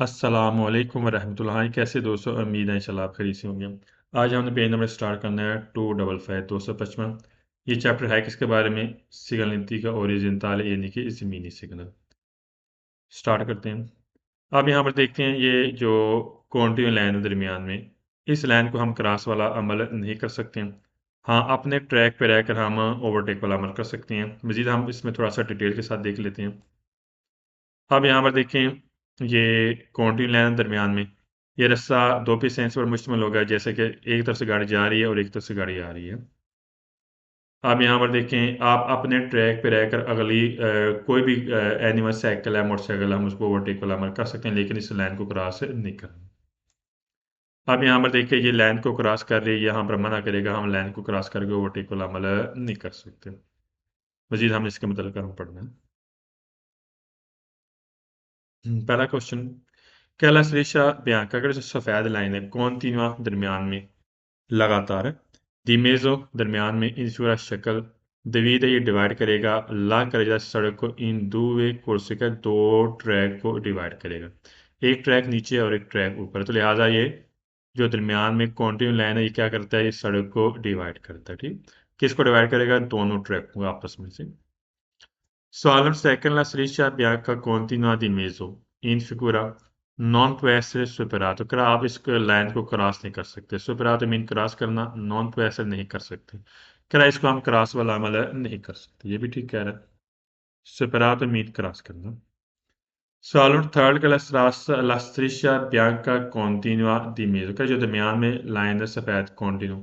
अस्सलामुअलैकुम वरहमतुल्लाहि। कैसे दोस्तों, उम्मीद है इंशाल्लाह आप खैरियत से होंगे। आज हमने पेज नंबर स्टार्ट करना है 255 255। ये चैप्टर है किसके बारे में? सिग्नल नीति का ओरिजिन ताल यानी कि ज़मीनी सिग्नल। स्टार्ट करते हैं। अब यहाँ पर देखते हैं ये जो कॉन्टिन्यू लाइन है दरमियान में, इस लाइन को हम क्रॉस वाला अमल नहीं कर सकते हैं। हाँ, अपने ट्रैक पे रहकर हम ओवरटेक वाला अमल कर सकते हैं। मज़ीद हम इसमें थोड़ा सा डिटेल के साथ देख लेते हैं। अब यहाँ पर देखें ये कॉन्टिन्यू लाइन दरमियान में ये रास्ता दो पी सेंस पर मुश्तमिल होगा, जैसे कि एक तरफ से गाड़ी जा रही है और एक तरफ से गाड़ी आ रही है। अब यहाँ पर देखें आप अपने ट्रैक पे रहकर अगली कोई भी एनिमल साइकिल है, मोटरसाइकिल, हम उसको ओवरटेक वाला अमल कर सकते हैं, लेकिन इस लाइन को क्रॉस नहीं करना। अब यहाँ पर देखिए ये लाइन को क्रॉस कर रही है, यहाँ पर मना करेगा, हम लाइन को क्रॉस करके ओवरटेक वाला अमल नहीं कर सकते। मजीद हम इसके मतलब हम पढ़ना है। पहला question, che la striscia bianca che è सफ़ेद लाइन है continua दरमियान में लगातार di mezzo दरमियान में इन सूरा शक्ल divide ये डिवाइड करेगा ला करेगा सड़क को इन due corsi का दो ट्रैक को डिवाइड करेगा, एक ट्रैक नीचे और एक ट्रैक ऊपर। तो लिहाजा ये जो दरमियान में कॉन्टिन्यू लाइन है ये क्या करता है, ये सड़क को डिवाइड करता है। ठीक, किसको डिवाइड करेगा? दोनों ट्रैक को आपस में से। Solemn second la striscia bianca continua di mezzo in figura non può essere superato। अगर आप इस लाइन को क्रॉस नहीं कर सकते, superato मीन क्रॉस करना, non può essere नहीं कर सकते, क्या इसको हम क्रॉस वाला अमल नहीं कर सकते। ये भी ठीक कह रहा है, superato मीन क्रॉस करना। Solemn third la striscia bianca continua di mezzo का जो दरमियान में लाइन है सफ़ेद continue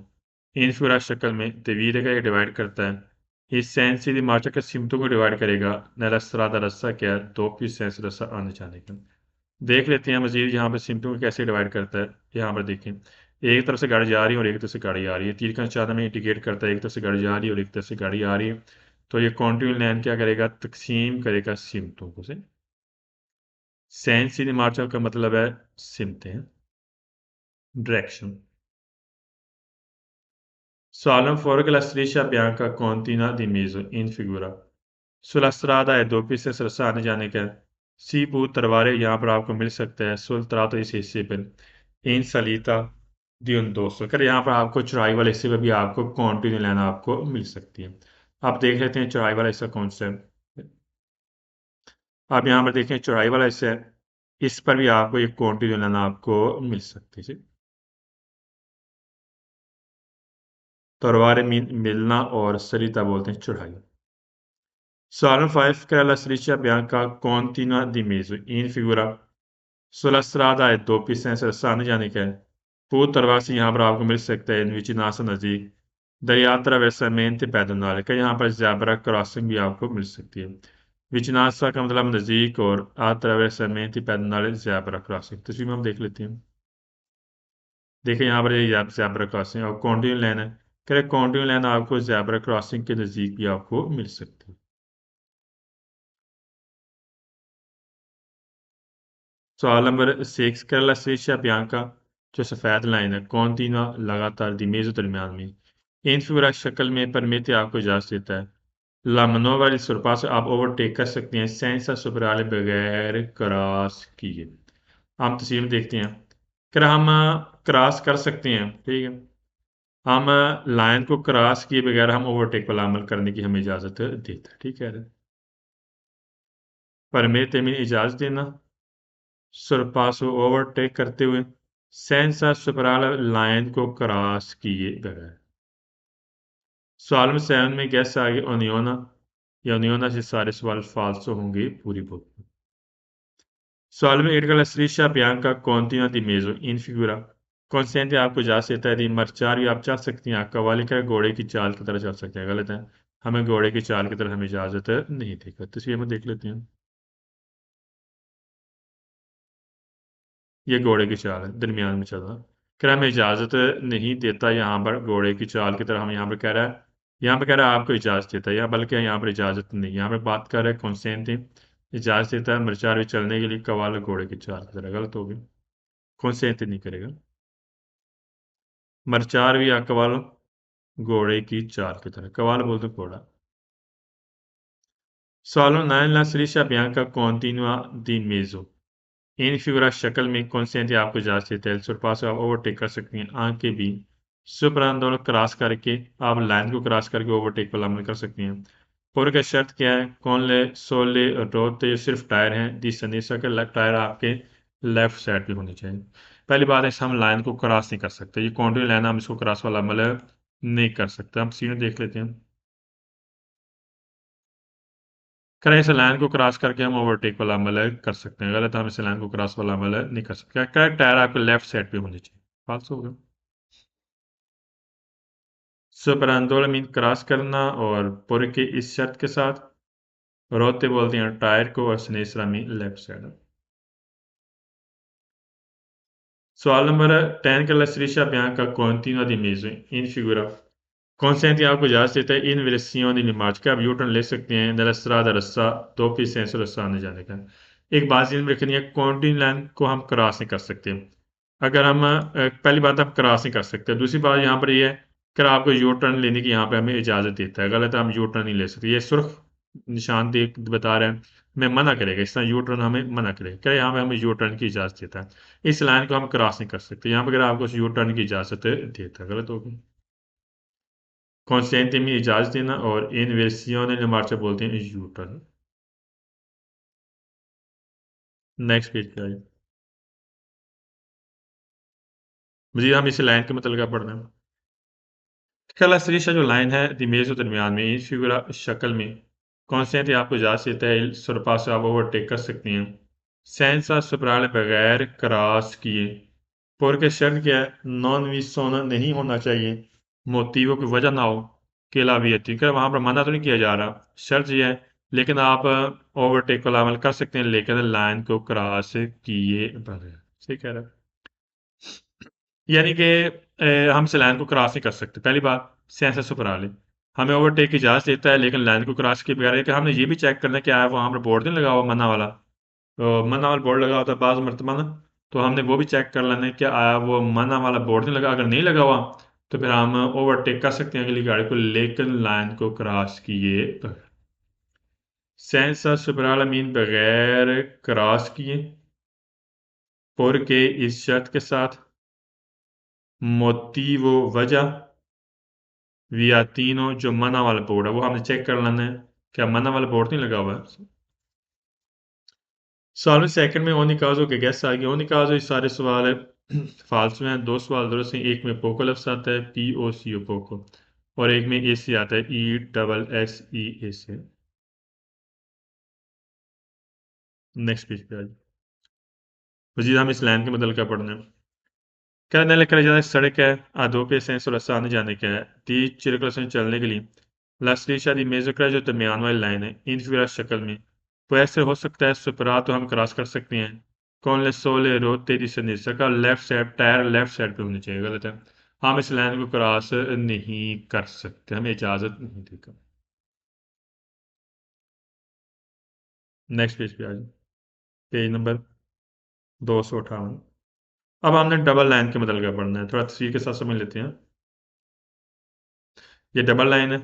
इन figura शक्ल में divide का ये डिवाइड करता है, इस सेंस di marcia के सिमटों को डिवाइड करेगा। नला strada रास्ता क्या है? दो पी सेंस रास्ता आने जाने का। देख लेते हैं मजीद यहाँ पर सिमटों को कैसे डिवाइड करता है। यहाँ पर देखें एक तरफ से गाड़ी जा रही है और एक तरफ से गाड़ी आ रही है, तीर का निशान में इंडिकेट करता है एक तरफ से गाड़ी जा रही है और एक तरफ से गाड़ी आ रही है। तो ये कॉन्टिन्यू लाइन क्या करेगा? तकसीम करेगा सिमटों को से। सेंस di marcia का मतलब है सिमतें, direction. Solemn fuori la striscia bianca continua di mezzo in figura sulla strada है दो पीस से रस्सा आने जाने का। सी बू तरवारे यहाँ पर आपको मिल सकता है सुल तरा तो इस हिस्से पर इन सलीता दी उन दोस्तों कर यहाँ पर आपको चौड़ाई वाले हिस्से पर भी आपको कॉन्टिन्यू लाइन आपको मिल सकती है। आप देख लेते हैं चौड़ाई वाला हिस्सा कौन सा है। आप यहाँ पर देखें चौड़ाई वाला हिस्सा है, इस पर भी आपको एक कॉन्टिन्यू लाइन आपको मिल सकती है। तरवारे मिलना और सरिता बोलते हैं चौड़ाई। Sono 5 che la striscia bianca continua di mezzo in figura sulla strada है दो पीस से रस्सा आने जाने का है। पूर्व तरवा से यहाँ पर आपको मिल सकता है विचिनासा नज़दीक दरिया attraversamenti pedonali का यहाँ पर ज़ेब्रा क्रॉसिंग भी आपको मिल सकती है। विचिनासा का मतलब नज़दीक और attraversamenti pedonali ज़ेब्रा क्रॉसिंग। तस्वीर में हम देख लेते हैं। देखिए यहाँ पर ये ज़ेब्रा क्रॉसिंग और कॉन्टिन्यू लाइन है, करेक्ट कॉन्टिन्यू लाइन आपको ज़ेब्रा क्रॉसिंग के नज़दीक भी आपको मिल सकती है। सवाल नंबर 6 कर la striscia bianca जो सफ़ेद लाइन है continua लगातार di mezzo दरमियान में इन फिगरा शक्ल में परमिट आपको इजाज़त देता है ला मनोवा di sorpasso आप ओवरटेक कर सकते हैं senza superare बगैर क्रॉस किए। हम तस्वीर में देखते हैं कि हम क्रॉस कर सकते हैं, ठीक है, हम लाइन को क्रॉस किए बगैर हम ओवरटेक वाला अमल करने की हमें इजाज़त देता है। ठीक है, परमिट में इजाज़त देना, सरपासो ओवरटेक करते हुए सेंसा सुपराल लाइन को क्रॉस किए बगैर। सवाल में 7 में गैस आगे ओनियोना या ओनियोना से सारे सवाल फाल्सो होंगे पूरी बुक में। सवाल में 8 का स्त्रीशा बियांका कॉन्टिन्यू दी मेजो इन फिगुरा कॉन्सेंट आपको जा सकता है दी मरचार भी आप चल सकती हैं, आपका वाली का घोड़े की चाल की तरह चल सकते हैं, गलत है, हमें घोड़े की चाल की तरह हमें इजाजत नहीं देगा। तस्वीर में देख लेते हैं, ये घोड़े की चाल है दरमियान में चल रहा, कह रहा हमें इजाज़त नहीं देता यहाँ पर घोड़े की चाल की तरह, हम यहाँ पर कह रहा है, यहाँ पर कह रहा है आपको इजाज़त देता है, या बल्कि यहाँ पर इजाज़त नहीं, यहाँ पर बात कर रहे हैं कॉन्सेंट इजाज़त देता है मरचार भी चलने के लिए कवाल घोड़े की चाल की तरह, गलत हो गया, कॉन्सेंट नहीं करेगा, मरचार भी या कवाल घोड़े की चाल की तरह, कवाल बोलते घोड़ा। Solo nella striscia bianca continua di mezzo इन फिगुरा शक्ल में कॉन्सेंट आपको इजाजत देता है सुरपास आप ओवरटेक कर सकती हैं आंख के भी सुपर आंदोलन क्रॉस करके आप लाइन को क्रॉस करके ओवरटेक पर अमल कर सकती हैं पूरे का शर्त क्या है कौन ले सोले रोड तो ये सिर्फ टायर हैं जिस सनीसा के टायर आपके लेफ्ट साइड पे होने चाहिए पहली बात है हम लाइन को क्रॉस नहीं कर सकते ये कॉन्टिन्यू लाइन हम इसको क्रॉस वाला अमल नहीं कर सकते हम सीधे देख लेते हैं करें इस लाइन को क्रॉस करके हम ओवरटेक वाला अमल कर सकते हैं गलत हम इस लाइन को क्रॉस वाला अमल नहीं कर सकते करेक्ट टायर आपके लेफ्ट साइड पे होनी चाहिए फालतू हो गया सुपर आंदोलन मीन क्रॉस करना और पूरे के इस शर्त के साथ रोते बोलते हैं टायर को और स्नेसरा मीन लेफ्ट साइड सवाल number 10 che la striscia bianca continua di mezzo in figura consente आपको इजाजत देता है इन versioni di marcia कि आप यू टर्न ले सकते हैं nella strada रास्ता doppio senso रास्ता आने जाने का एक बात ध्यान में रखनी है कॉन्टिन्यू लाइन को हम क्रॉस नहीं कर सकते अगर हम पहली बात हम क्रॉस नहीं कर सकते दूसरी बात यहाँ पर ये है कि आपको यू टर्न लेने की यहाँ पे हमें इजाजत देता है गलत हम यू टर्न नहीं ले सकते ये सुर्ख निशान दे बता रहे हैं हमें मना करेगा इस तरह यू टर्न हमें मना करेगा क्या यहाँ पे हमें यू टर्न की इजाजत देता है इस लाइन को हम क्रॉस नहीं कर सकते यहाँ पर अगर आपको यू टर्न की इजाजत देता है गलत होगी कॉन्स्टेंट में इजाजत देना और इन वेर्सियों मार्चा बोलते हैं यू टर्न नेक्स्ट पेज पे आइए मजीद हम इस लाइन के मतलब क्या पढ़ रहे हैं कला सरीशा जो लाइन है दिमेज दरमियान में इस फिगुरा शक्ल में कॉन्स्टेंट आपको इजाजत देता है सरपास से आप ओवरटेक कर सकती हैं सेंसा सुपराल बगैर क्रॉस किए पर के शर्त क्या है नॉन विसोना नहीं होना चाहिए मोटिवों की वजह ना हो केला भी है ठीक है वहां पर मना तो नहीं किया जा रहा शर्त ये है लेकिन आप ओवरटेक वाला अमल कर सकते हैं लेकिन लाइन को क्रॉस किए बगैर ठीक है यानी कि हम इस लाइन को क्रॉस नहीं कर सकते पहली बात सेंसर सुपराले हमें ओवरटेक की इजाजत देता है लेकिन लाइन को क्रॉस किए बगैर कि हमने ये भी चेक करना है कि आया वहां पर बोर्ड नहीं लगा हुआ मना वाला तो मना वाला बोर्ड लगा होता है बाज़ मरतबा ना तो हमने वो भी चेक कर लेना है कि आया वो मना वाला बोर्ड नहीं लगा अगर नहीं लगा हुआ तो फिर हम ओवरटेक कर सकते हैं अगली गाड़ी को लेकिन लाइन को क्रॉस किए सेंसर सुपराला मीन बगैर क्रॉस किए पुर के इस शर्त के साथ मोतीवो वजह विया तीनों जो मना वाला बोर्ड है वो हमने चेक कर लेना है क्या मना वाला बोर्ड नहीं लगा हुआ है सवाल में सेकंड में ओनिकाजो के गेस्ट आ गए ओनिकाजो ये सारे सवाल है फालतू हैं दो सवाल दुरुस्त हैं एक में पोको लफ्स आता है पी ओ सी ओ पोको और एक में ए सी आता है ई डबल एस ई ए से नेक्स्ट पेज पे आ जाए मजीद हम इस लाइन के मतलब क्या पढ़ना है क्या नल करा जाता है सड़क है आधो पे सेंस और रास्ता आने जाने का है ती चिरकल से चलने के लिए लास्टली शादी मेजोक्रा जो दरमियान वाली लाइन है इनफिरा शक्ल में तो ऐसे हो सकता है सुपरा तो हम क्रॉस कर सकते हैं कौन ले सोले रो तेजी से नहीं सका left side tyre left side पे होनी चाहिए गलत है हम इस लाइन को क्रॉस नहीं कर सकते हमें इजाजत नहीं देगा नेक्स्ट पेज पे आ जाए पेज नंबर 258 अब हमने डबल लाइन के मतलब क्या पढ़ना है थोड़ा तस्वीर के साथ समझ लेते हैं ये डबल लाइन है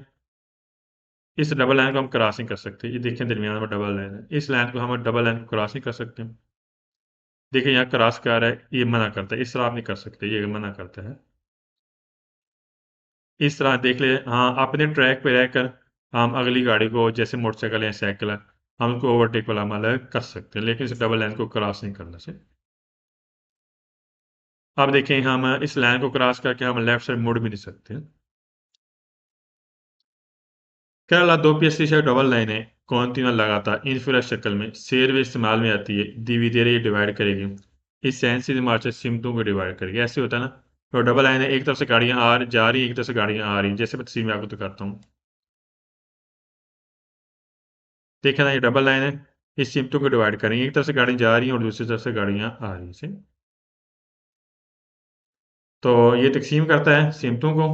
इस डबल लाइन को हम क्रॉस नहीं कर सकते ये देखिए दरमियान में डबल लाइन है इस लाइन को हम डबल लाइन को क्रॉस नहीं कर सकते देखिए यहाँ क्रॉस कर रहा है ये मना करता है इस तरह आप नहीं कर सकते ये मना करता है इस तरह देख ले हाँ अपने ट्रैक पे रहकर हम अगली गाड़ी को जैसे मोटरसाइकिल या साइकिल है हम उनको ओवरटेक वाला अमल कर सकते हैं लेकिन इस डबल लाइन को क्रॉस नहीं करने से अब देखें हम इस लाइन को क्रॉस करके हम लेफ्ट साइड मुड़ भी नहीं सकते केरला दो पीएससी से डबल लाइन है कौन लगातार इंफ्रास्ट्रक्चर शक्ल में शेर वे इस्तेमाल में आती है धीरे धीरे ये डिवाइड करेगी इस सेंस से मार्च सिमटों को डिवाइड करेगी ऐसे होता है ना तो डबल लाइन है एक तरफ से गाड़ियां जा रही एक तरफ से गाड़ियां आ रही जैसे मैं तस्वीर में आपको तो करता हूँ देखा ना ये डबल लाइन है इस सिमटों को डिवाइड करेंगे एक तरफ से गाड़ी जा रही है और दूसरी तरफ से गाड़ियां आ रही है तो ये तकसीम करता है सिमटों को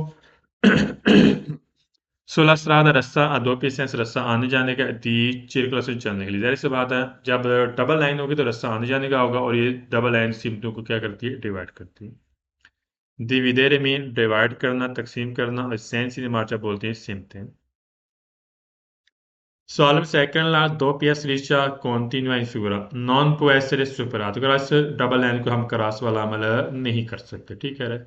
सुलह strada रस्सा दोपहर से रस्सा आने जाने का दी चिरकुला से चलने के लिए जाहिर सी बात है जब डबल लाइन होगी तो रस्सा आने जाने का होगा और ये डबल लाइन सिमटों को क्या करती है डिवाइड करती है डिविडेरे मीन डिवाइड करना तकसीम करना और सेंस मार्चा बोलते हैं सिमतें Solve second la doppia striscia continua in figura, non può essere superato. Cross double line को हम क्रॉस वाला अमल नहीं कर सकते, ठीक है रे?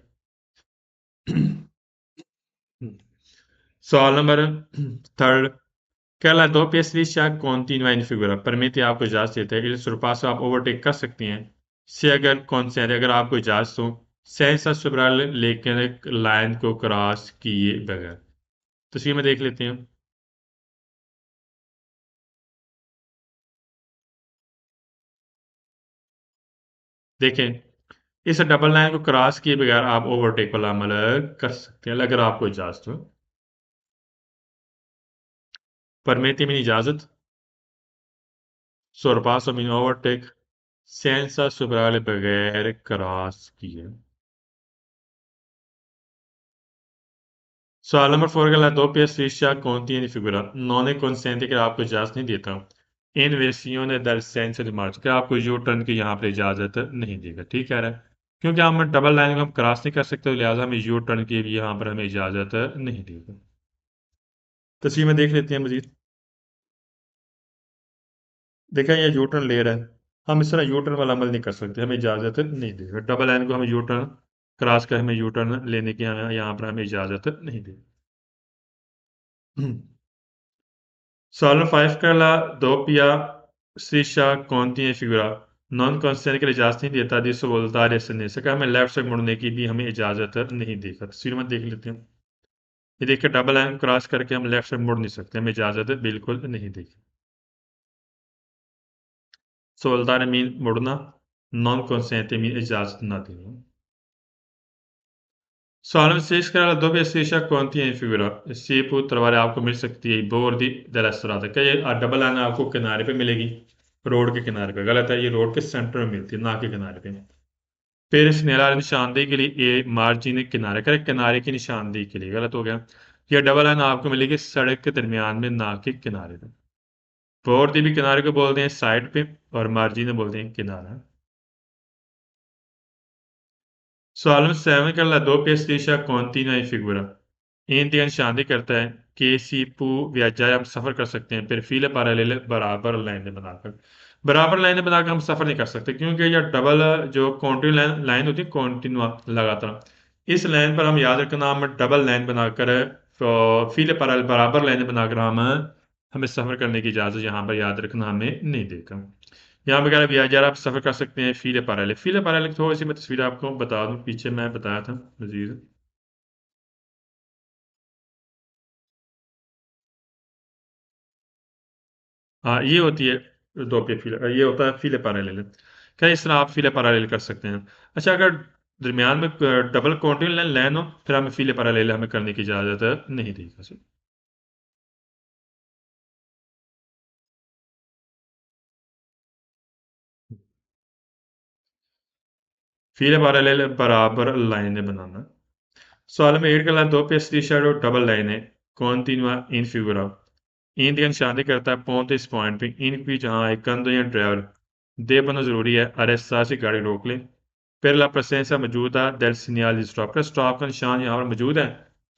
सवाल नंबर थर्ड, क्या la doppia striscia continua in figura permette आपको इजाजत देते हैं, il sorpasso आप ओवरटेक कर सकती हैं से अगर consent अगर आपको इजाजत हो senza superare लेकिन एक लाइन को क्रॉस किए बगैर। तस्वीर में देख लेते हैं। देखें, इस डबल लाइन को क्रॉस किए बगैर आप ओवरटेक वाला अमल कर सकते हैं अगर आपको इजाजत हो। परमेती में इजाजत sorpasso में ओवरटेक senza superare बगैर क्रॉस किए। सवाल नंबर 4 का दोppia striscia contiene figura non è consente कि आपको इजाजत नहीं देता इन्वेस्टियों दल सेंस मार्च कि आपको यू टर्न की यहाँ पर इजाजत नहीं देगा, ठीक है रहा? क्योंकि हम डबल लाइन को हम क्रॉस नहीं कर सकते तो लिहाजा हमें यू टर्न की भी यहाँ पर हमें इजाजत नहीं देगा। तस्वीर में देख लेते हैं मजीद। देखा ये यू टर्न ले रहा है, हम इस तरह यू टर्न वाला अमल नहीं कर सकते, हमें इजाजत नहीं देगा। डबल लाइन को हमें यू टर्न क्रॉस कर हमें यू टर्न लेने की हमें यहाँ पर हमें इजाजत नहीं देगा। Solo 5 का ला doppia striscia contiene figura non constant के लिए इजाजत नहीं देता जिससे बोलता है ऐसे नहीं सका हमें लेफ्ट साइड मुड़ने की भी हमें इजाजत नहीं देगा। तस्वीर में देख लेते हैं। ये देखिए डबल लाइन क्रॉस करके हम लेफ्ट साइड मुड़ नहीं सकते, हमें इजाजत बिल्कुल नहीं देगी। सोल्तान मीन मुड़ना, नॉन कॉन्स्टेंट मीन इजाजत ना देना। Sono scrive la doppia striscia contiene in figura Sipu तलवारें आपको मिल सकती है बोर दी दरअसरात क्या ये डबल लाइन आपको किनारे पे मिलेगी, रोड के किनारे पे? गलत है, ये रोड के सेंटर में मिलती है ना कि किनारे पे। फिर इस नेला निशानदेही के लिए ये मार्जिन किनारे का किनारे की निशानदेही के लिए गलत हो गया। ये डबल लाइन आपको मिलेगी सड़क के दरमियान में ना कि किनारे पे। बोर दी भी किनारे को बोलते हैं साइड पे और मार्जिन बोलते हैं किनारा। Solemn 7 का doppia striscia continua in figura इन तीन शादी करता है कि सीपू व्याजाय हम सफर कर सकते हैं फिर फीले पैरेलल बराबर लाइनें बनाकर हम सफर नहीं कर सकते क्योंकि यह डबल जो कॉन्टिन्यू लाइन होती है कॉन्टिन्यू लगातार इस लाइन पर हम याद रखना हम डबल लाइन बनाकर फीले पैरेलल बराबर लाइनें बनाकर हम हमें सफर करने की इजाजत यहाँ पर याद रखना हमें नहीं देगा। यहाँ पे कह रहा है व्याजार आप सफर कर सकते हैं फीले पैरेलल थोड़ी सी मैं तस्वीर आपको बता दूं, पीछे मैं बताया था मजीद। हाँ ये होती है दो पे फीले, ये होता है फीले पैरेलल। क्या इस तरह आप फीले पैरेलल कर सकते हैं? अच्छा अगर दरमियान में डबल कॉन्टिन्यू लाइन लाइन हो फिर हमें फीले पैरेलल हमें करने की इजाजत नहीं दी। फीले पैरेलल बराबर लाइनें बनाना। सवाल में एट का दो पे strisciato डबल लाइनें continua in figura इन तीन शादी करता है पहुंचते इस पॉइंट पे इन की जहां एक कंधो या ड्राइवर दे बनना जरूरी है अरेस्ता से गाड़ी रोक ले। फिर ला presenza मौजूदा del segnale di stop का स्टॉप का निशान यहाँ पर मौजूद है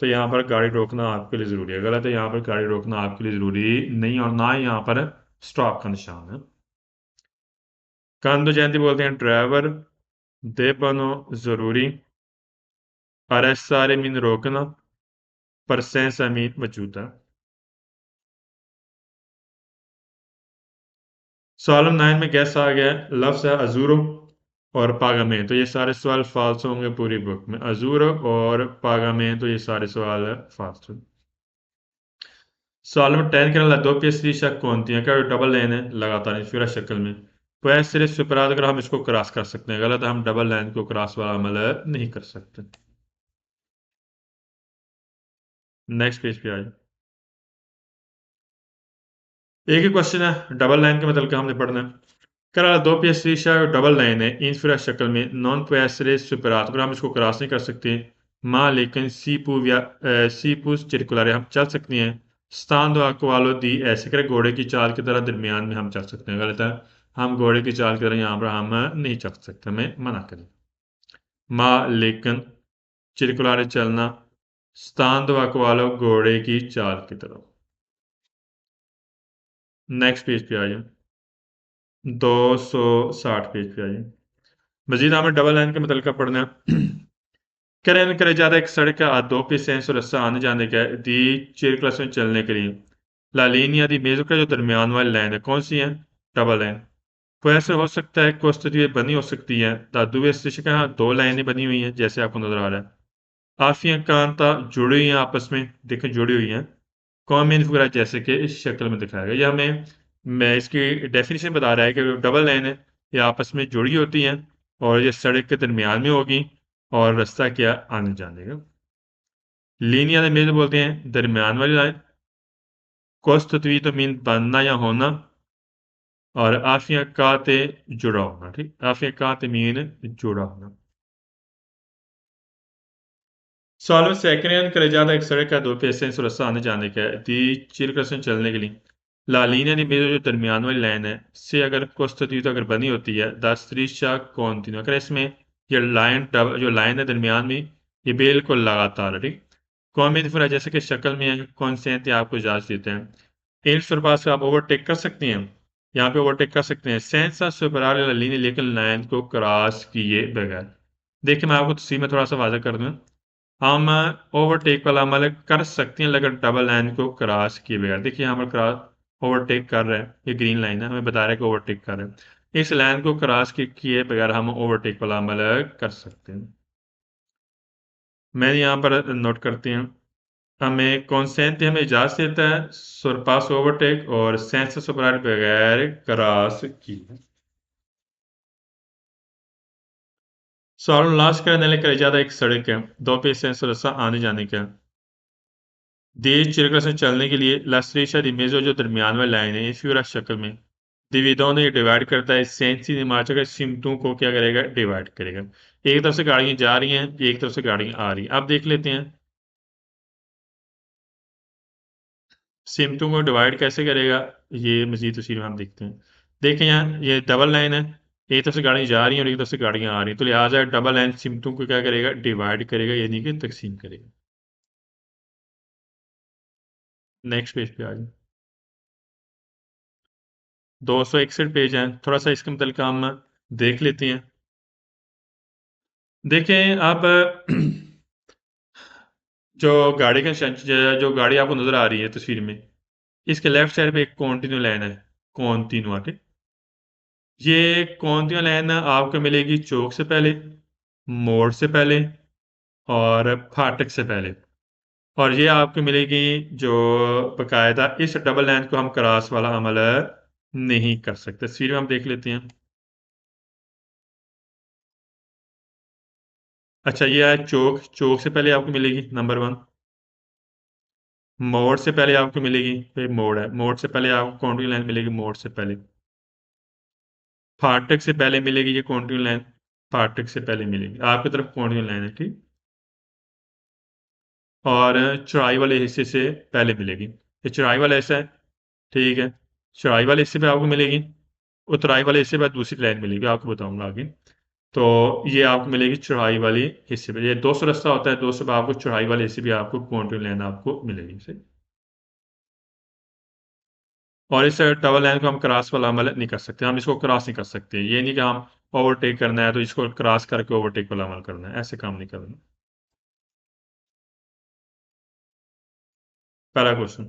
तो यहाँ पर गाड़ी रोकना आपके लिए जरूरी है। गलत है, यहाँ पर गाड़ी रोकना आपके लिए जरूरी नहीं और ना ही यहाँ पर स्टॉप का निशान है। कंधो जयंती बोलते हैं ड्राइवर दे बनो जरूरी अरेस्तारे मीन रोकना presenza मीन मौजूदा। सॉलम 9 में गैस आ गया है लफ्ज़ है अजूरो और पागामें, तो ये सारे सवाल फाल्स होंगे पूरी बुक में। अजूरो और पागामें तो ये सारे सवाल फाल्स होंगे। सॉलम 10 के अलावा दो पेशरी शक कौन थी क्या डबल लाइन है लगातार फिर शक्ल में तो ऐसे सिर्फ सुपरात अगर हम इसको क्रॉस कर सकते हैं, गलत है, हम डबल लाइन को क्रॉस वाला अमल नहीं कर सकते। नेक्स्ट पेज पे आइए। एक ही क्वेश्चन है डबल लाइन के मतलब क्या हमने पढ़ना है। करा दो पी शीशा डबल लाइन है इंफ्रा शक्ल में नॉन पैसरे सुपरात अगर हम इसको क्रॉस नहीं कर सकते माँ लेकिन सीपू चिरकुलारे हम चल सकते हैं। स्थान दो अकवालो दी ऐसे करे घोड़े की चाल की तरह दरमियान में हम चल सकते हैं, गलत है, हम घोड़े की चाल की तरह यहाँ पर हम नहीं चल सकते, हमें मना करें। माँ लेकिन चिरकुलारे चलना स्थान दो अकवालो घोड़े की चाल की तरह। नेक्स्ट पेज पे आ जाए, 260 पेज पे आ जाए। मजीद हमें डबल लाइन के मतलब पढ़ना है। करें करे ज्यादा एक सड़क का दो पे सेंस और रास्ता आने जाने का है दी चेयर क्लास में चलने के लिए लालीनिया दी मेजों का जो दरमियान वाली लाइन है कौन सी है? Double line. तो ऐसे हो सकता है कोष्ठदेय बनी हो सकती है दादुवे स्टेशन का यहाँ दो लाइनें बनी हुई हैं जैसे आपको नजर आ रहा है। आफिया कांता जुड़ी हुई हैं आपस में, देखें जुड़ी हुई हैं। कॉमन फिगर जैसे कि इस शक्ल में दिखाया गया, ये हमें मैं इसकी डेफिनेशन बता रहा है कि डबल लाइन है, ये आपस में जुड़ी होती हैं और ये सड़क के दरमियान में होगी और रास्ता क्या आने जाने का। लीनियर में जो बोलते हैं दरमियान वाली लाइन। कोस्तवी तो मीन बनना या होना, और आफिया काते जुड़ा होना, ठीक, आफिया काते मीन जुड़ा होना। सॉल्व सेकंड करे ज्यादा एक सड़क का दो पैसे से रास्ता आने जाने का है दी चिल क्रसन चलने के लिए लालीनिया ने मेरे जो दरमियान वाली लाइन है से अगर कोस्तवी अगर बनी होती है दस त्रिशा कौन तीनों अगर इसमें ये लाइन जो लाइन है दरमियान में ये बिल्कुल लगातार है, ठीक। कौमी फिर जैसे कि शक्ल में है कौन से हैं आपको इजाजत देते हैं इन सुरपास से आप ओवरटेक कर सकते हैं, यहाँ पे ओवरटेक कर सकते हैं सेंसा सुपराल लीनी लेकिन लाइन को क्रॉस किए बगैर। देखिए मैं आपको तस्वीर में थोड़ा सा वाज़ा कर दूं, हम ओवरटेक वाला अमल कर सकते हैं लेकिन डबल लाइन को क्रॉस किए बगैर। देखिए हम क्रॉस ओवरटेक कर रहे हैं, ये ग्रीन लाइन है हमें बता रहा है कि ओवरटेक कर रहे हैं, इस लाइन को क्रॉस किए बगैर हम ओवरटेक वाला अमल कर सकते हैं। मैं यहाँ पर नोट करते हैं हमें कॉन्सेंट हमें इजाजत देता है सरपास ओवरटेक और सेंस सुपराइट बगैर क्रॉस की। सॉल्व लास्ट करने लेकर ज्यादा एक सड़क है दो पे सेंस रास्ता आने जाने का देश चिरकला से चलने के लिए लास्ट्रेशा इमेजो जो दरमियान में लाइन है इसी शक्ल में दिविदों ने डिवाइड करता है सेंसी हिमाचल के सिमटों को क्या करेगा डिवाइड करेगा। एक तरफ से गाड़ियां जा रही हैं एक तरफ से गाड़ियां आ रही हैं, अब देख लेते हैं सिमटों को डिवाइड कैसे करेगा। ये मजीद तस्वीर में हम देखते हैं। देखें यहाँ ये डबल लाइन है, एक तरफ से गाड़ियां जा रही हैं और एक तरफ से गाड़ियां आ रही हैं, तो लिहाजा डबल लाइन सिमटों को क्या करेगा डिवाइड करेगा यानी कि तकसीम करेगा। नेक्स्ट पेज पे आ जाए, 261 पेज है, थोड़ा सा इसके मतलब हम देख लेते हैं। देखें आप जो गाड़ी का जो गाड़ी आपको नजर आ रही है तस्वीर में इसके लेफ्ट साइड पे एक कॉन्टिन्यू लाइन है, कॉन्टिन्यू, ठीक। ये कॉन्टिन्यू लाइन आपको मिलेगी चौक से पहले, मोड़ से पहले और फाटक से पहले, और ये आपको मिलेगी जो बकायदा इस डबल लाइन को हम क्रॉस वाला अमल नहीं कर सकते। तस्वीर में हम देख लेते हैं। अच्छा ये है चौक, चौक से पहले आपको मिलेगी नंबर वन, मोड़ से पहले आपको मिलेगी, ये मोड़ है, मोड़ से पहले आपको कॉन्टिन्यू लाइन मिलेगी, मोड़ से पहले फाटक से पहले मिलेगी, ये कॉन्टिन्यू लाइन फाटक से पहले मिलेगी आपकी तरफ कॉन्टिन्यू लाइन है, ठीक। और चौड़ाई वाले हिस्से से पहले मिलेगी, ये चौड़ाई वाला हिस्सा है, ठीक है। चौड़ाई वाले हिस्से पे आपको मिलेगी, उतराई वाले हिस्से पे दूसरी लाइन मिलेगी, आपको बताऊंगा आगे। तो ये आपको मिलेगी चौड़ाई वाली हिस्से पे, ये 200 रास्ता होता है 200 पे आपको चौड़ाई वाले हिस्से भी आपको कॉन्टिन्यू लाइन आपको मिलेगी सही। और इस डबल लाइन को हम क्रॉस वाला अमल नहीं कर सकते, हम इसको क्रॉस नहीं कर सकते, ये नहीं कि हम ओवरटेक करना है तो इसको क्रॉस करके ओवरटेक वाला अमल करना है, ऐसे काम नहीं करना। पहला क्वेश्चन,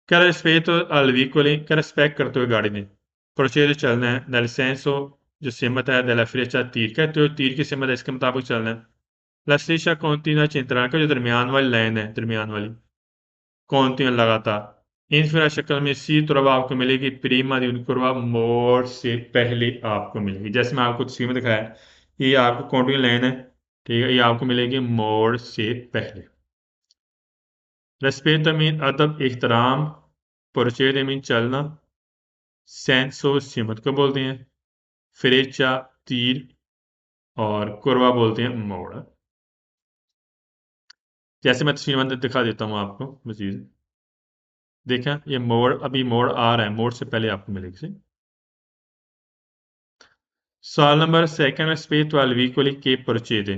क्या रिस्पेक्ट al vicoli, क्या रिस्पेक्ट करते हुए गाड़ी ने प्रोसीजर चलना है nel senso जो सिमत है della freccia तीर, कहते हो तीर की सिमत है इसके मुताबिक चलना है। La striscia continua centrale का जो दरमियान वाली लाइन है दरमियान वाली continua लगातार इंफ्रा शक्ल में सी तुरब आपको मिलेगी प्रीमा दी उनकुरवा मोड़ से पहले आपको मिलेगी, जैसे मैं आपको तस्वीर में दिखाया ये आपको कॉन्टिन्यू लाइन है, ठीक है, ये आपको मिलेगी मोड़ से पहले। रेस्पेक्ट मीन अदब एहतराम, प्रोसीजर मीन चलना, सेंसो सिमत को बोलते हैं, फ्रेचा तीर और कुरवा बोलते हैं मोड़। जैसे मैं तस्वीर में दिखा देता हूँ आपको मजीद, देखा ये मोड़ अभी मोड़ आ रहा है, मोड़ से पहले आपको मिलेगी। सवाल number second rispetto al vicoli che procede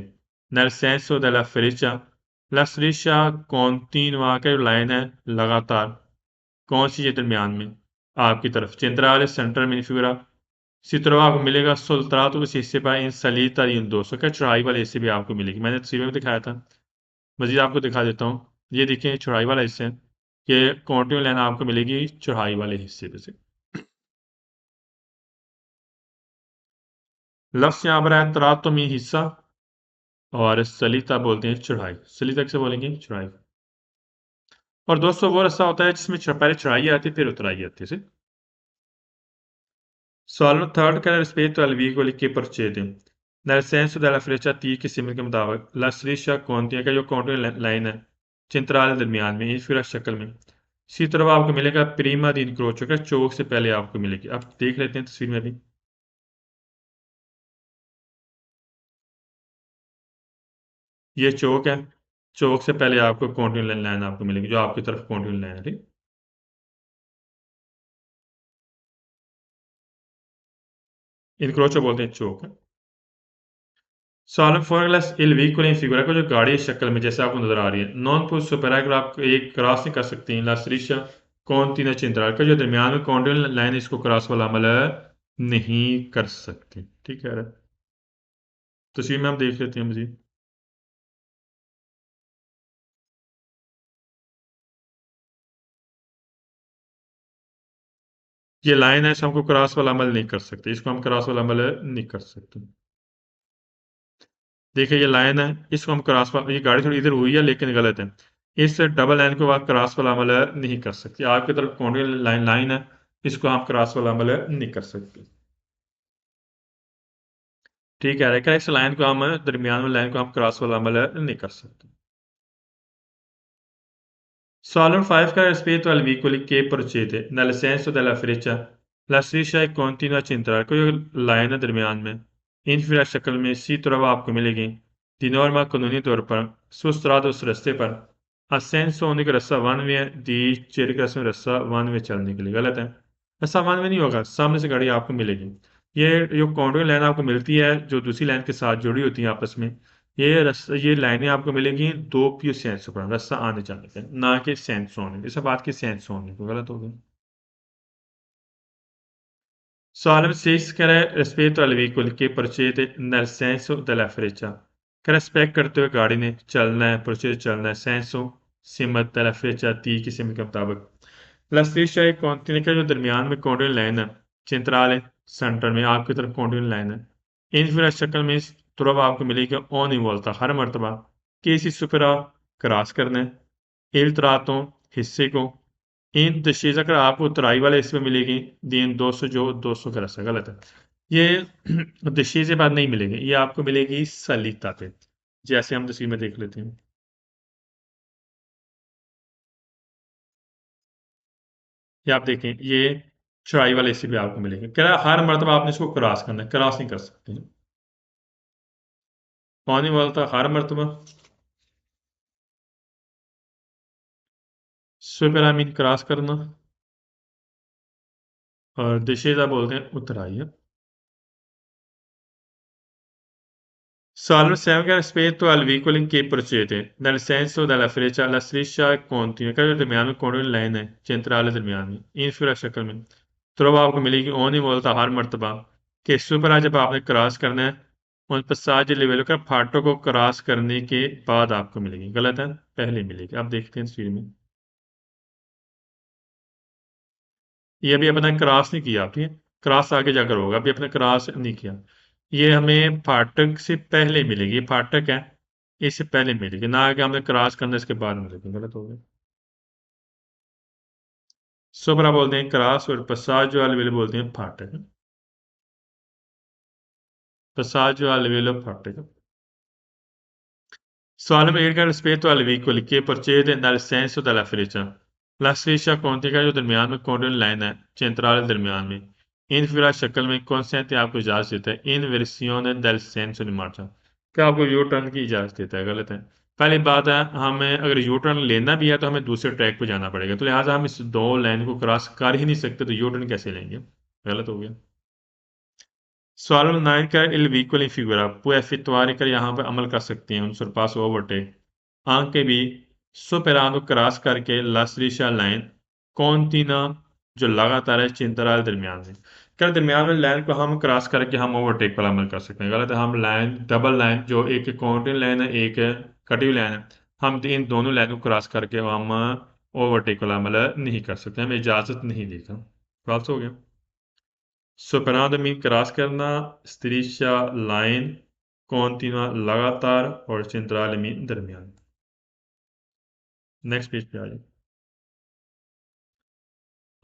nel senso della freccia, la striscia continua, che line है लगातार, कौन सी है दरमियान में आपकी तरफ? centrale सेंटर में फिगura si trova आपको मिलेगा soltanto उस हिस्से पर इन salita di un dosso क्या चढ़ाई वाले हिस्से भी आपको मिलेगी। मैंने तस्वीर में दिखाया था, मजीद आपको दिखा देता हूँ। ये देखिए चढ़ाई वाला हिस्सा है, ये कॉन्टिन्यू लाइन आपको मिलेगी चढ़ाई वाले हिस्से पे से। लफ्ज यहाँ पर है तरातुमी हिस्सा और सलीता बोलते हैं चढ़ाई। सलीता किसे बोलेंगे? चढ़ाई। और दोस्तों वो रास्ता होता है जिसमें पहले चढ़ाई आती है फिर उतराई आती है। Solve third che rispetto al vicoli che procede. Nel senso della freccia T che सिमर के मुताबिक la striscia continua का जो कॉन्टिन्यू लाइन है centrale दरमियान में इस शक्ल में इसी तरह आपको मिलेगा प्रीमा दी इंक्रोचो का चौक से पहले आपको मिलेगी। अब देख लेते हैं तस्वीर में भी। ये चौक है, चौक से पहले आपको कॉन्टिन्यू लाइन आपको मिलेगी जो आपकी तरफ कॉन्टिन्यू लाइन है। ठीक, इनक्रोचो बोलते हैं चौक है। सॉल्व फॉर्मूलास इल व्हीकल इन फिगura को जो गाड़ी की शक्ल में जैसे आपको नजर आ रही है नॉन पुश सुपर अगर आप एक क्रॉस नहीं कर सकते हैं लास्ट्रिशा कौन तीन चिंतराल का जो दरमियान में कॉन्टिन्यू लाइन इसको क्रॉस वाला अमल नहीं कर सकते। ठीक है, तस्वीर में हम देख लेते हैं मजीद। ये लाइन है, हमको क्रॉस वाला अमल नहीं कर सकते, इसको हम क्रॉस वाला अमल नहीं कर सकते। देखिए ये लाइन है, इसको हम क्रॉस वाला, ये गाड़ी थोड़ी इधर हुई है लेकिन गलत है, इस डबल लाइन को आप क्रॉस वाला अमल नहीं कर सकते। आपकी तरफ कॉन्टिन्यू लाइन है, इसको आप क्रॉस वाला अमल नहीं कर सकते। ठीक है, इस लाइन को हम दरमियान वाली लाइन को हम क्रॉस वाला अमल नहीं कर सकते। Solver 5 का rispetto al vicoli che procede nel senso della freccia la striscia è continua a centrare कोई लाइन है दरमियान में इनफिरा शक्ल में इसी तरह आपको मिलेगी di norma कानूनी तौर पर su strada उस रास्ते पर ascenso होने का रास्ता वन वे है di cerca में रास्ता वन वे चलने के लिए गलत है, रास्ता वन वे नहीं होगा, सामने से गाड़ी आपको मिलेगी। ये जो कॉन्ट्रोल लाइन आपको मिलती है जो दूसरी लाइन के साथ जुड़ी होती है आपस में, ये लाइनें आपको मिलेंगी दो प्यू सेंस पर रास्ता आने जाने पे, ना कि सेंस होने, इस बात की सेंस होने को गलत हो गया। Solve 6 che rispetto al veicolo che procede nel senso della freccia che respect करते हुए गाड़ी ने चलना है, प्रोसीजर चलना है, सेंसो सिमत दella freccia T की सिमत के मुताबिक la striscia एक कॉन्टिन्यू का जो दरमियान में कॉन्टिन्यू लाइन है सेंट्रल सेंटर में आपकी तरफ कॉन्टिन्यू लाइन है इनफिरा शक्ल में इस तरफ आपको मिलेगी ऑन इवॉल्ता हर मरतबा केसी सुपरा क्रॉस करना है il tratto हिस्से को इन दशेज अगर आपको तराई वाले हिस्से में मिलेगी दिन 200 जो 200 का रास्ता गलत है, ये दशेजे बाद नहीं मिलेगी, ये आपको मिलेगी सलीता पे जैसे हम तस्वीर में देख लेते हैं। ये आप देखें ये चढ़ाई वाले हिस्से पे आपको मिलेंगे, कह रहा है हर मरतबा आपने इसको क्रॉस करना है, क्रॉस नहीं कर सकते पानी वाला था हर मरतबा सुपरामीन क्रॉस करना और दशेजा बोलते हैं उतराई है। Salve sempre rispetto al veicolo che procede, nel senso della freccia la striscia è continua का जो दरमियान में कॉर्डिनेट लाइन है सेंट्रल दरमियान में इनफिरा शक्ल में तो आपको मिलेगी ओन ही बोलता हर मरतबा कि इस पर जब आपने क्रॉस करना है उन पर साज लेवल का फाटो को क्रॉस करने के बाद आपको मिलेगी, गलत है पहले मिलेगी। अब देखते हैं तस्वीर में, ये अभी अपना क्रॉस नहीं किया, ठीक है, क्रॉस आगे जाकर होगा, अभी अपने क्रॉस नहीं किया, ये हमें फाटक से पहले मिलेगी, ये फाटक है इससे पहले मिलेगी ना कि हमने क्रॉस करना इसके बाद मिलेगी, गलत हो गया। सोबरा बोलते हैं क्रॉस और पसाजो अलवेलो बोलते हैं फाटक, पसाजो अलवेलो फाटक। Solve il rispetto al veicolo che procede nel senso della freccia la striscia continua जो दरमियान में कॉर्डिनेट लाइन है सेंट्रल दरमियान में इनफिरा शक्ल में consente आपको इजाजत देता है इनवर्सिone del senso di marcia क्या आपको यू टर्न की इजाजत देता है, गलत है। पहली बात है हमें अगर यू टर्न लेना भी है तो हमें दूसरे ट्रैक पे जाना पड़ेगा, तो लिहाजा हम इस दो लाइन को क्रॉस कर ही नहीं सकते, तो यू टर्न कैसे लेंगे, गलत हो गया। सवाल नंबर 9 का il veicolo in figura può effettuare कर यहाँ पर अमल कर सकते हैं उन सरपास ओवरटेक anche भी superando क्रॉस करके la striscia line कॉन्टिना जो लगातार है चिंतराल दरमियान में, क्या दरमियान में लाइन को हम क्रॉस करके हम ओवरटेक पर अमल कर सकते हैं? गलत है। हम लाइन डबल लाइन जो एक कॉन्टिन्यू लाइन है एक कटी हुई लाइन है, हम इन दोनों लाइन को क्रॉस करके हम ओवरटेक पर अमल नहीं कर सकते, हमें इजाजत नहीं देगा। क्रॉस हो गया। सुपरान मीन क्रॉस करना, स्त्रीशा लाइन, कॉन्टिना लगातार, और चिंतराल मीन दरमियान। नेक्स्ट पेज पे आ जाए।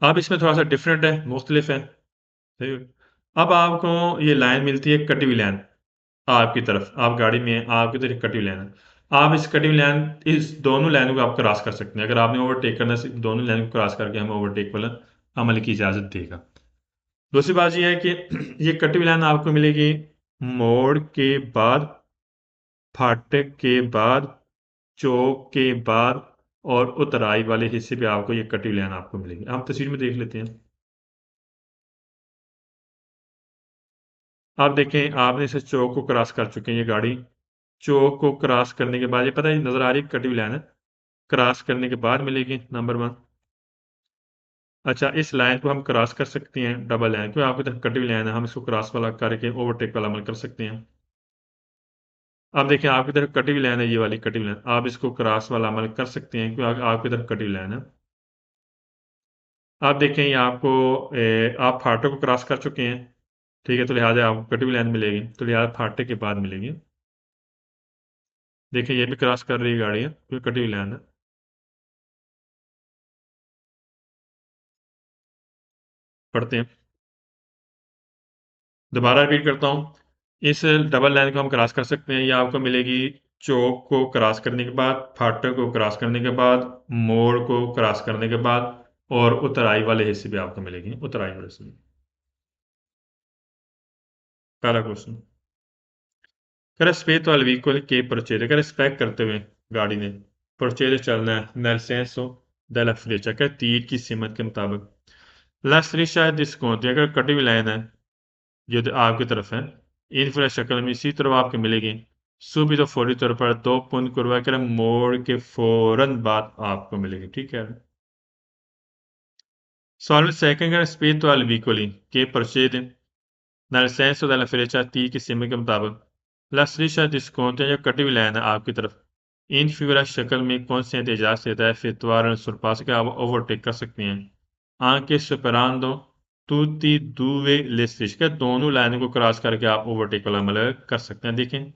अब इसमें थोड़ा सा डिफरेंट है, मुख्तलिफ है। सही है। अब आपको ये लाइन मिलती है कटी हुई लाइन, आपकी तरफ आप गाड़ी में हैं, आपकी तरफ कटी हुई लाइन है। आप इस कटी हुई लाइन, इस दोनों लाइनों को आप क्रॉस कर सकते हैं। अगर आपने ओवरटेक करना है, दोनों लाइन को क्रॉस करके हमें ओवरटेक वाला अमल की इजाज़त देगा। दूसरी बात यह है कि ये कटी हुई लाइन आपको मिलेगी मोड़ के बाद, फाटक के बाद, चौक के बाद, और उतराई वाले हिस्से पे आपको ये कटी हुई लाइन आपको मिलेगी। हम तस्वीर में देख लेते हैं। आप देखें, आपने इसे चौक को क्रॉस कर चुके हैं, ये गाड़ी चौक को क्रॉस करने के बाद, ये पता है नजर आ रही है कटी हुई लाइन है, क्रॉस करने के बाद मिलेगी नंबर 1। अच्छा, इस लाइन को हम क्रॉस कर सकते हैं, डबल लाइन को, आपकी तरफ कटी हुई लाइन है, हम इसको क्रॉस वाला करके ओवरटेक वाला अमल कर सकते हैं। अब देखें, आपकी तरफ कटी हुई लाइन है, ये वाली कटी हुई लाइन, आप इसको क्रॉस वाला अमल कर सकते हैं क्योंकि आपकी तरफ कटी हुई लाइन है। आप देखें, ये आपको आप फाटक को क्रॉस कर चुके हैं, ठीक है, तो लिहाजा आपको कटी हुई लाइन मिलेगी, तो लिहाजा फाटक के बाद मिलेगी। देखिए, ये भी क्रॉस कर रही है गाड़ी है, क्योंकि कटी हुई लाइन है। पढ़ते हैं, दोबारा रिपीट करता हूँ। इस डबल लाइन को हम क्रॉस कर सकते हैं, ये आपको मिलेगी चौक को क्रॉस करने के बाद, फाटक को क्रॉस करने के बाद, मोड़ को क्रॉस करने के बाद, और उतराई वाले हिस्से भी आपको मिलेगी, उतराई वाले हिस्से में। पहला क्वेश्चन, कह रहा स्पेस वाले व्हीकल के procedere, कह रहा स्पेक करते हुए गाड़ी ने procedere चलना है nel senso della freccia, कह तीर की सीमत के मुताबिक। La striscia di scontri, अगर कटी हुई लाइन है जो आपकी तरफ है, इनफ्रा शक्ल में इसी तरह आपको मिलेगी, सुबह तो फौरी तौर पर 2 कुर्वा कर मोड़ के फौरन बाद आपको मिलेगी, ठीक है। Solve il second rispetto al vicoli che procede nel senso della freccia T की सीमा के मुताबिक। La striscia di scontro जो कटी हुई लाइन है आपकी तरफ, इन फिगरा शक्ल में कौन से इजाज़त देता है फितवार सुरपास के आप ओवरटेक कर सकते हैं। anche superando tutti due le strisce, क्या दोनों लाइनों को क्रॉस करके आप ओवरटेक वाला अमल कर सकते हैं। देखें,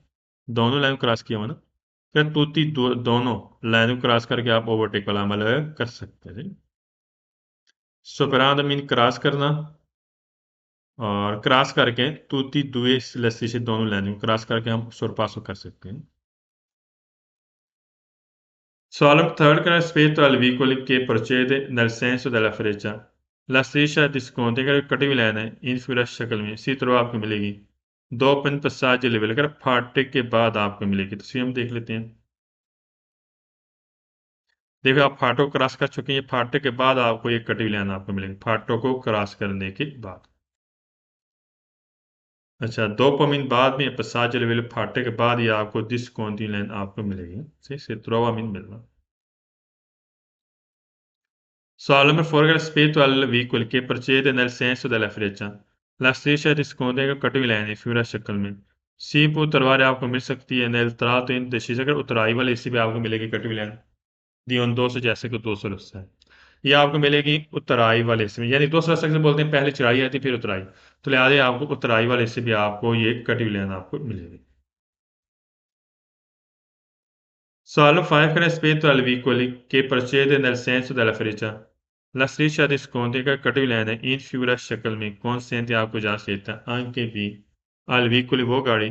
दोनों लाइन क्रॉस किया हुआ ना, क्या तुती दोनों लाइनों को क्रॉस करके आप ओवरटेक वाला अमल कर सकते हैं। सुपरांद मीन क्रॉस करना, और क्रॉस करके tutti due le strisce, दोनों लाइनों को क्रॉस करके हम सुरपासो कर सकते हैं। Solve third rispetto al vicoli che procede nel senso della freccia, la striscia di scontro अगर कटी हुई लाइन है इन फिगर शक्ल में इसी तरह आपको मिलेगी, 2 लेवल अगर फाटक के बाद आपको मिलेगी। तो हम देख लेते हैं। देखो, आप फाटक क्रॉस कर चुके हैं, फाटक के बाद आपको ये कटी हुई लाइन आपको मिलेगी, फाटक को क्रॉस करने के बाद। अच्छा, 2 बाद में पसाज लेवल फाटक के बाद ये आपको दिस कौन लाइन आपको मिलेगी, सही से मीन मिलना। Solomon forga rispetto al vicolo che procede nel senso della freccia, la striscia risconde का कटी हुई लाइन है फिगर शक्ल में। सीप तलवार आपको मिल सकती है नेल तरा, तो इन दशीज अगर उतराई वाले हिस्से भी आपको मिलेगी कटी हुई लाइन, दी उन 200 जैसे कि 200 रस्सा है, ये आपको मिलेगी उतराई वाले हिस्से में, यानी 200 रस्सा से बोलते हैं पहले चढ़ाई आती फिर उतराई, तो लिहाजा आपको उतराई वाले हिस्से भी आपको ये कटी हुई लाइन आपको मिलेगी। Solve 5 rispetto al vicoli che procede nel senso della freccia, la striscia di scontro का कटी हुई लाइन है इन फिगura शक्ल में कौन से आपको जा देता है anche भी al vicoli वो गाड़ी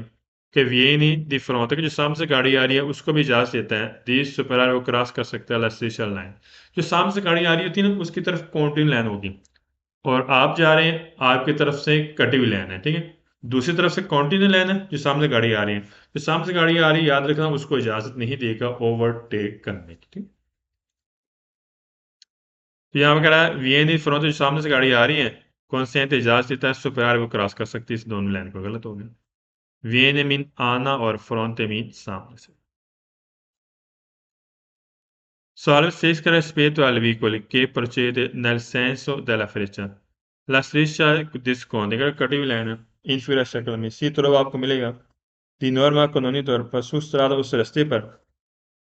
के vieni di fronte, कि जो सामने से गाड़ी आ रही है उसको भी इजाजत देता है दी सुपरार वो क्रॉस कर सकता है la striscia लाइन, जो सामने से गाड़ी आ रही होती है ना उसकी तरफ कॉन्टिन्यू लाइन होगी, और आप जा रहे हैं आपकी तरफ से कटी हुई लाइन है, ठीक है। दूसरी तरफ से कॉन्टिन्यू लाइन है जो सामने गाड़ी आ रही है, जो सामने से गाड़ी आ रही है याद रखना उसको इजाजत नहीं देगा ओवरटेक करने की, ठीक। तो यहाँ पर कह रहा है वीएन फ्रंट, जो सामने से गाड़ी आ रही है कौन से इजाजत देता है सुपरार वो क्रॉस कर सकती है इस दोनों लाइन को, गलत हो गया। वीएन मीन आना और फ्रंट मीन सामने से। Salve, striscia rispetto al vicoli che procede nel senso della freccia. La striscia disconde अगर कटी हुई लाइन है inferior शक्ल में सी तरफ आपको मिलेगा di norma कानूनी तौर पर सुस्त्रादा उस रास्ते पर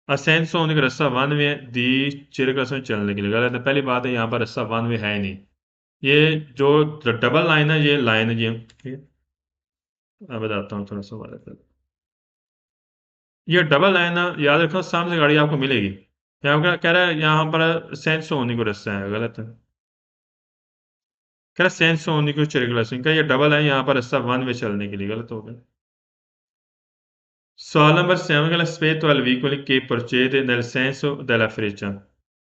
असेंसो होने का रास्ता वन वे दी चिरकलस में चलने के लिए गलत है। पहली बात है यहाँ पर रास्ता वन वे है ही नहीं। ये जो डबल लाइन है ये लाइन है ये ठीक है। मैं बताता हूँ थोड़ा सा वाला ये डबल लाइन है, याद रखो सामने से गाड़ी आपको मिलेगी। यहाँ पर कह रहा है यहाँ पर सेंस होने को रास्ता है गलत है। कह रहा है सेंस होने को चिरकलस इनका ये डबल है यहाँ पर रास्ता वन वे चलने के लिए गलत हो गया। Solo number 7 rispetto al vicoli che procede nel senso della freccia.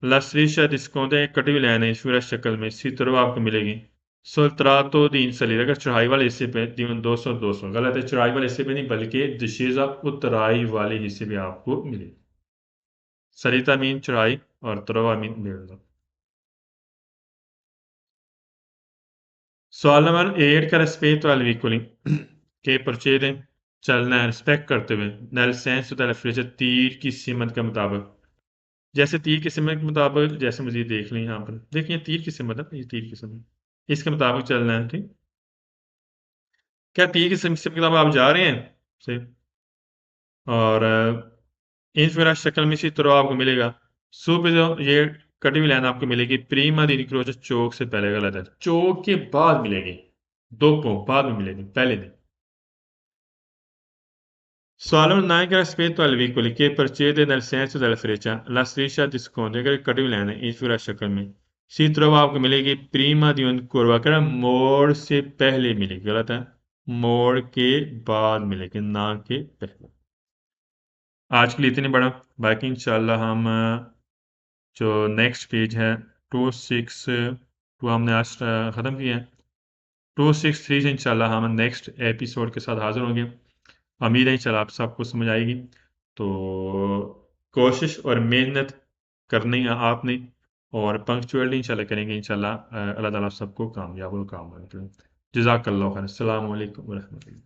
La striscia di sconto कटी हुई लाइन है इस शक्ल में इसी तरह आपको मिलेगी। सोल्ट्रातो दी इन सलीरा का चढ़ाई वाले हिस्से पे दीवन 200 गलत है। चढ़ाई वाले हिस्से पे नहीं बल्कि डिशीजा उतराई वाले हिस्से पे आपको मिलेगी। सरिता मीन चढ़ाई और तरवा मीन मेड़। सवाल नंबर 8 का rispetto al vicoli che procede चलना है रिस्पेक्ट करते हुए नल सेंस della freccia तीर की सीमत के मुताबिक। जैसे तीर की सिमत के मुताबिक जैसे मजीद देख लें यहाँ पर देखिए तीर की सिमत है ये तीर की सिमत इसके मुताबिक चलना है ठीक। क्या तीर की सिमत के मुताबिक आप जा रहे हैं से और इन फिर शक्ल में इसी तरह आपको मिलेगा सुबह जो ये कटी हुई लाइन आपको मिलेगी प्रीमा दी निक्रोच चौक से पहले गलत है चौक के बाद मिलेगी। दो बाद में मिलेगी पहले नहीं। Solomon Nike rispetto al vicoli che procede nel senso della freccia, la striscia di sconto che कटी हुई लाइन है इस पूरा शक्ल में सी तरफ आपको मिलेगी प्रीमा दी कुर्वा कर मोड़ से पहले मिलेगी गलत है मोड़ के बाद मिलेगी ना के पहले। आज के लिए इतनी बड़ा बाकी इंशाल्लाह हम जो नेक्स्ट पेज है 262 हमने आज ख़त्म किया है 263 से इंशाल्लाह हम नेक्स्ट एपिसोड के साथ हाजिर होंगे। उम्मीद है इंशाल्लाह आप सबको समझ आएगी। तो कोशिश और मेहनत करनी है आपने और पंक्चुअली इंशाल्लाह करेंगे इंशाल्लाह अल्लाह ताला आप सबको कामयाब और काम करें। जज़ाकल्लाह खैर। अस्सलाम वालेकुम व रहमतुल्लाह।